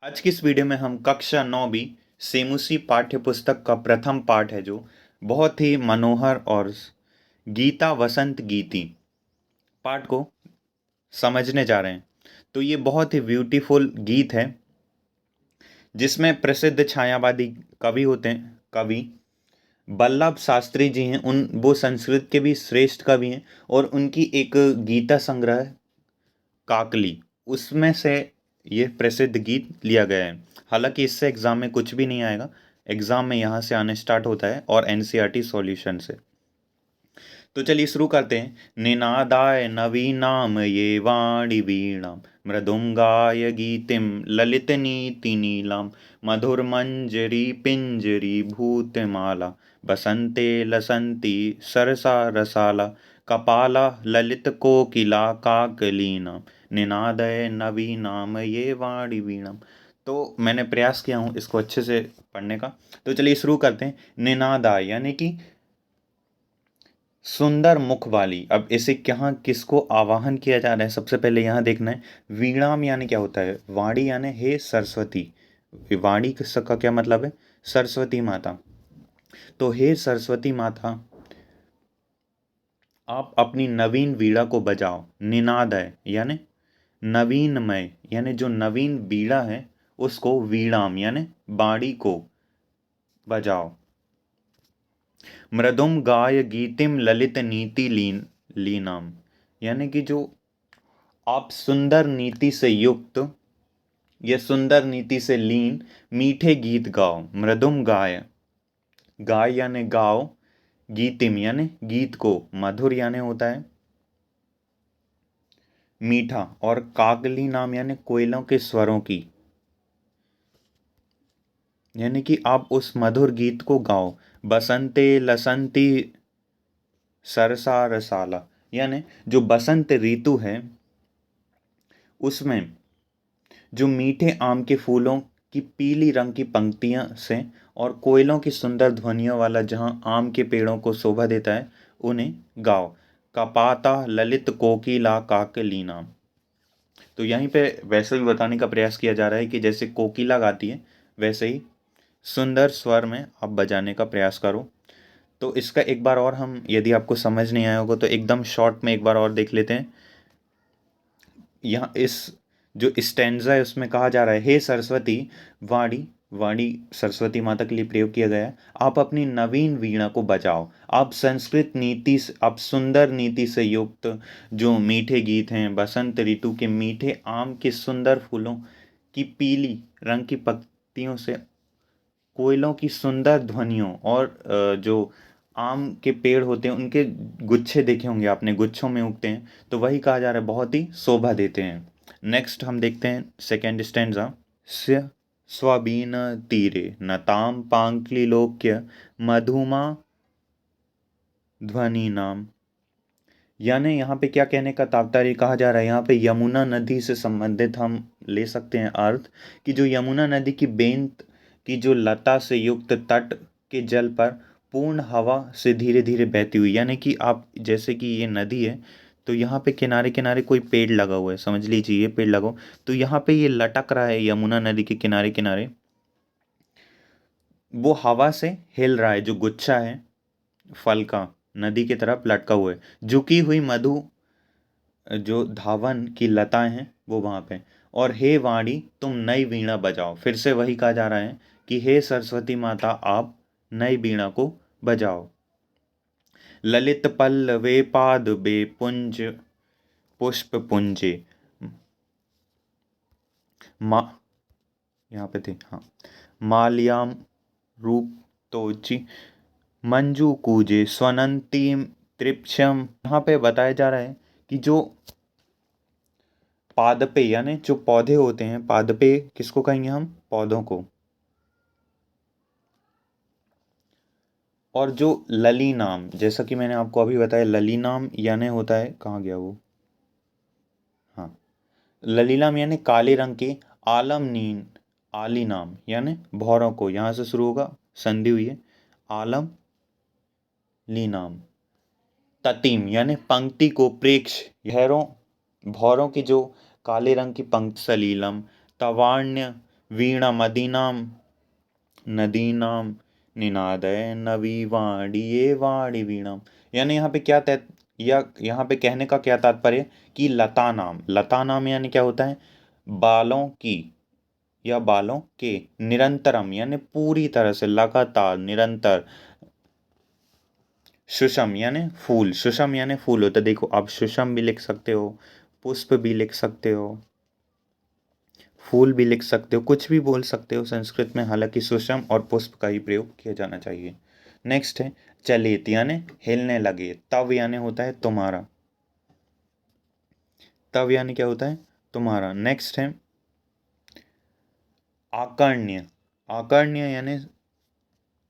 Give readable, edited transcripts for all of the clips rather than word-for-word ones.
आज की इस वीडियो में हम कक्षा 9वीं सेमुसी पाठ्य पुस्तक का प्रथम पाठ है जो बहुत ही मनोहर और गीता वसंत गीति पाठ को समझने जा रहे हैं। तो ये बहुत ही ब्यूटीफुल गीत है जिसमें प्रसिद्ध छायावादी कवि होते हैं। कवि वल्लभ शास्त्री जी हैं, उन वो संस्कृत के भी श्रेष्ठ कवि हैं और उनकी एक गीता संग्रह काकली, उसमें से ये प्रसिद्ध गीत लिया गया है। हालांकि इससे एग्ज़ाम में कुछ भी नहीं आएगा, एग्ज़ाम में यहाँ से आने स्टार्ट होता है और एनसीईआरटी सॉल्यूशन से। तो चलिए शुरू करते हैं। निनादाय नवीनाम ये वाणी वीणाम मृदुंगाय गीतिम ललित नीति नीलाम मधुर मंजरी पिंजरी भूतमाला बसंते लसंती सरसा रसाला कपाला ललित कोकिला काकलीनाम निनादय नवीनाम ये वाणी वीणाम। तो मैंने प्रयास किया हूँ इसको अच्छे से पढ़ने का। तो चलिए शुरू करते हैं। निनादाय यानी कि सुंदर मुख वाली। अब इसे यहाँ किसको आवाहन किया जा रहा है, सबसे पहले यहाँ देखना है। वीणाम यानी क्या होता है? वाणी यानी हे सरस्वती। वाणी का क्या मतलब है? सरस्वती माता। तो हे सरस्वती माता, आप अपनी नवीन वीणा को बजाओ। निनाद है यानी नवीनमय, यानी जो नवीन वीणा है उसको वीणाम यानी बाणी को बजाओ। मृदुम गाय गीतिम ललित नीति लीनाम, यानी कि जो आप सुंदर नीति से युक्त या सुंदर नीति से लीन मीठे गीत गाओ। मृदुम गाय, गाय यानी गाओ, गीतिम यानी गीत को, मधुर यानी होता है मीठा, और कागली नाम यानी कोयलों के स्वरों की, यानी कि आप उस मधुर गीत को गाओ। बसंते लसंती सरसा रसाला, यानी जो बसंत ऋतु है उसमें जो मीठे आम के फूलों की पीली रंग की पंक्तियां से और कोयलों की सुंदर ध्वनियों वाला जहां आम के पेड़ों को शोभा देता है, उन्हें गाओ। कपाता ललित कोकिला काकलीना। तो यहीं पे वैसे भी बताने का प्रयास किया जा रहा है कि जैसे कोकिला गाती है वैसे ही सुंदर स्वर में आप बजाने का प्रयास करो। तो इसका एक बार और हम, यदि आपको समझ नहीं आया होगा तो एकदम शॉर्ट में एक बार और देख लेते हैं। यहाँ इस जो स्टैंजा है उसमें कहा जा रहा है, हे सरस्वती, वाणी, वाणी सरस्वती माता के लिए प्रयोग किया गया है, आप अपनी नवीन वीणा को बजाओ। आप संस्कृत नीति से, आप सुंदर नीति से युक्त जो मीठे गीत हैं, बसंत ऋतु के मीठे आम के सुंदर फूलों की पीली रंग की पत्तियों से, कोयलों की सुंदर ध्वनियों और जो आम के पेड़ होते हैं उनके गुच्छे देखे होंगे आपने, गुच्छों में उगते हैं, तो वही कहा जा रहा है, बहुत ही शोभा देते हैं। नेक्स्ट हम देखते हैं सेकेंड स्टैंजा। स्य स्वाबीन तीरे नताम पांक्लिलोक्य मधुमा ध्वनि नाम, यानी यहाँ पे क्या कहने का तात्पर्य कहा जा रहा है, यहाँ पे यमुना नदी से संबंधित हम ले सकते हैं अर्थ कि जो यमुना नदी की बेंत की जो लता से युक्त तट के जल पर पूर्ण हवा से धीरे धीरे बहती हुई, यानी कि आप जैसे कि ये नदी है तो यहाँ पे किनारे किनारे कोई पेड़ लगा हुआ है, समझ लीजिए ये पेड़ लगा हो, तो यहाँ पे ये लटक रहा है यमुना नदी के किनारे किनारे, वो हवा से हिल रहा है, जो गुच्छा है फल का नदी की तरफ लटका हुआ है। झुकी हुई मधु जो धावन की लताएं हैं वो वहाँ पे। और हे वाणी, तुम नई वीणा बजाओ। फिर से वही कहा जा रहा है कि हे सरस्वती माता, आप नई वीणा को बजाओ। ललित पल्लवे पादुबे पुंज पुष्प पुंजे मा, यहाँ पे थे, हाँ, माल्याम रूप तोची मंजू कूजे स्वनंतीम त्रिप्शम। यहाँ पे बताया जा रहा है कि जो पादपे यानी जो पौधे होते हैं, पादपे किसको कहेंगे हम? पौधों को। और जो ललीनाम, जैसा कि मैंने आपको अभी बताया, ललीनाम यानी होता है, कहाँ गया वो, हाँ, ललीनाम यानी काले रंग के, आलम नीन, आली नाम यानी भौरों को, यहाँ से शुरू होगा, संधि हुई है, आलम लीनाम। ततीम यानी पंक्ति को, प्रेक्ष भैरों, भौरों की जो काले रंग की पंक्ति, सलीलम, तवाण्य वीणा मदीनाम नदीनाम निनादय नवी वाणी ये वाणी वीणाम। यानी यहाँ पे क्या तय या यहाँ पे कहने का क्या तात्पर्य कि लता नाम यानी क्या होता है, बालों की या बालों के, निरंतरम यानी पूरी तरह से लगातार निरंतर, सुषम यानी फूल, सुषम यानी फूल होता है। देखो आप सुषम भी लिख सकते हो, पुष्प भी लिख सकते हो, फूल भी लिख सकते हो, कुछ भी बोल सकते हो संस्कृत में, हालांकि सुषम और पुष्प का ही प्रयोग किया जाना चाहिए। नेक्स्ट है चलित यानी हिलने लगे, तव यानी होता है तुम्हारा, तव यानी क्या होता है तुम्हारा। नेक्स्ट है आकर्ण्य, आकर्ण्य यानी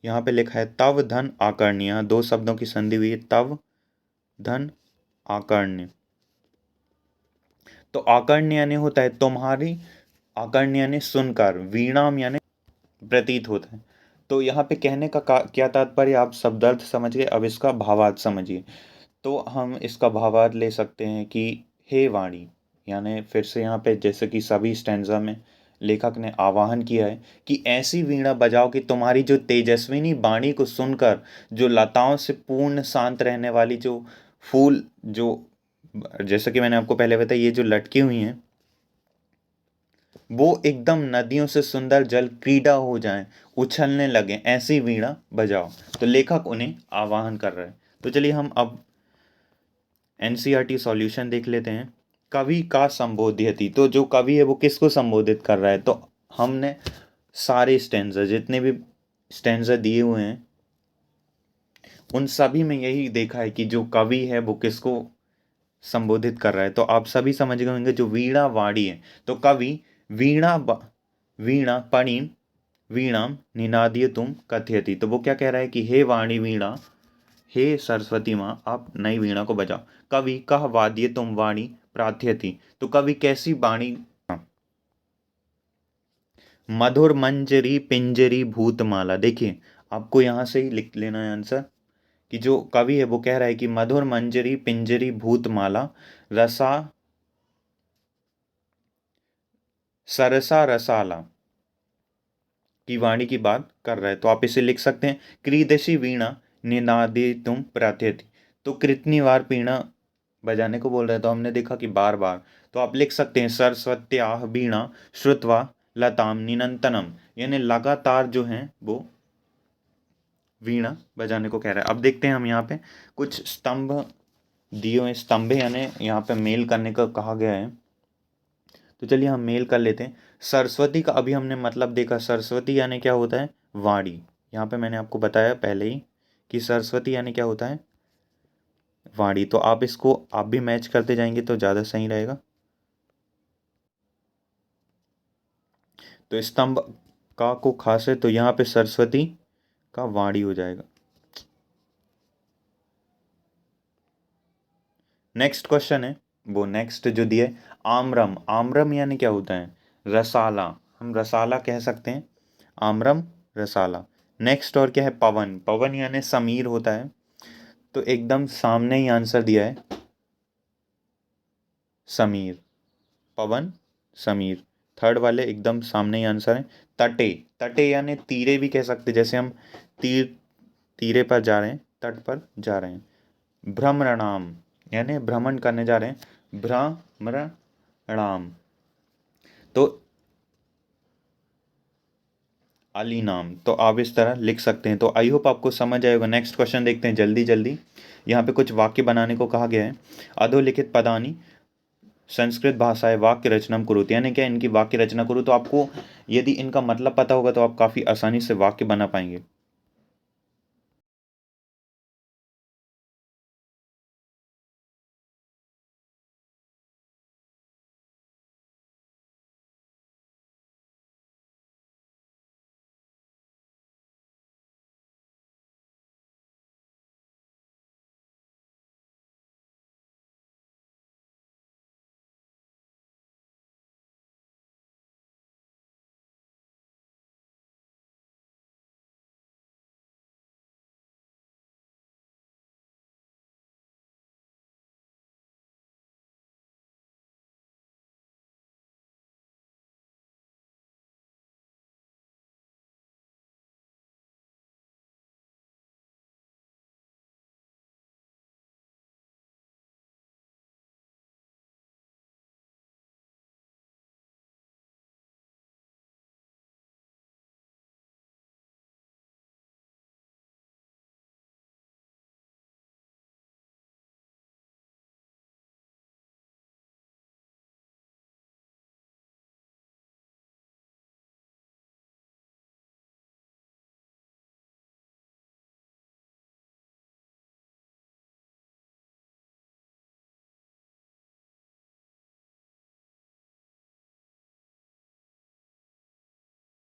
यहाँ पे लिखा है तव धन आकर्ण्य, यहाँ दो शब्दों की संधि हुई है, तव धन आकर्ण्य। तो आकर्ण्य यानी होता है तुम्हारी, आकर्ण्य यानी सुनकर, वीणाम यानी प्रतीत होता है। तो यहाँ पे कहने का क्या तात्पर्य, आप शब्दार्थ समझ गए, अब इसका भावार्थ समझिए। तो हम इसका भावार्थ ले सकते हैं कि हे वाणी, यानी फिर से यहाँ पे जैसे कि सभी स्टैंजा में लेखक ने आवाहन किया है कि ऐसी वीणा बजाओ कि तुम्हारी जो तेजस्विनी वाणी को सुनकर जो लताओं से पूर्ण शांत रहने वाली जो फूल, जो जैसे कि मैंने आपको पहले बताया ये जो लटकी हुई हैं, वो एकदम नदियों से सुंदर जल क्रीड़ा हो जाएं, उछलने लगे, ऐसी वीणा बजाओ। तो लेखक उन्हें आवाहन कर रहे हैं। तो चलिए हम अब एनसीईआरटी सॉल्यूशन देख लेते हैं। कवि का संबोध्यति, तो जो कवि है वो किसको संबोधित कर रहा है, तो हमने सारे स्टैंजा, जितने भी स्टैंजा दिए हुए हैं उन सभी में यही देखा है कि जो कवि है वो किसको संबोधित कर रहा है। तो आप सभी समझ गए होंगे जो वीणा वाणी है, तो कवि वीणा पणिम वीणाम निनादिय तुम कथयति, तो वो क्या कह रहा है कि हे वाणी वीणा, हे सरस्वती माँ आप नई वीणा को बजाओ। कवि कह वाद्य तुम वाणी प्रार्थयति, तो कवि कैसी वाणी, मधुर मंजरी पिंजरी भूतमाला। देखिए आपको यहाँ से ही लिख लेना है आंसर कि जो कवि है वो कह रहा है कि मधुर मंजरी पिंजरी भूतमाला रसा सरसा रसाला की वाणी की बात कर रहा है। तो आप इसे लिख सकते हैं क्रीदशी वीणा निनादे तुम प्रार्थयति, तो कितनी बार वीणा बजाने को बोल रहे हैं, तो हमने देखा कि बार बार। तो आप लिख सकते हैं सरस्वत्याः वीणा श्रुत्वा लताम निनंतनम, यानी लगातार जो है वो वीणा बजाने को कह रहा है। अब देखते हैं हम यहाँ पे कुछ स्तंभ दिए हुए, स्तंभ यानी यहाँ पे मेल करने का कहा गया है। तो चलिए हम मेल कर लेते हैं। सरस्वती का अभी हमने मतलब देखा, सरस्वती यानी क्या होता है वाणी, यहाँ पे मैंने आपको बताया पहले ही कि सरस्वती यानी क्या होता है वाणी। तो आप इसको आप भी मैच करते जाएंगे तो ज़्यादा सही रहेगा। तो स्तंभ का को खास है, तो यहाँ पे सरस्वती का वाणी हो जाएगा। नेक्स्ट क्वेश्चन है, वो नेक्स्ट जो दिया है आम्रम, आम्रम यानी क्या होता है रसाला, हम रसाला कह सकते हैं, आम्रम रसाला। नेक्स्ट और क्या है पवन, पवन यानी समीर होता है, तो एकदम सामने ही आंसर दिया है समीर, पवन समीर, थर्ड वाले एकदम सामने ही आंसर है। तटे, तटे यानी तीरे भी कह सकते, जैसे हम तीर तीरे पर जा रहे हैं, तट पर जा रहे हैं। भ्रमरणाम यानी भ्रमण करने जा रहे हैं, भ्रमरणाम। तो अली नाम, तो आप इस तरह लिख सकते हैं। तो आई होप आपको समझ आएगा। नेक्स्ट क्वेश्चन देखते हैं जल्दी जल्दी। यहाँ पे कुछ वाक्य बनाने को कहा गया है। अधोलिखित पदानी संस्कृत भाषाएं वाक्य रचना कुरुत, यानी क्या इनकी वाक्य रचना करो। तो आपको यदि इनका मतलब पता होगा तो आप काफ़ी आसानी से वाक्य बना पाएंगे।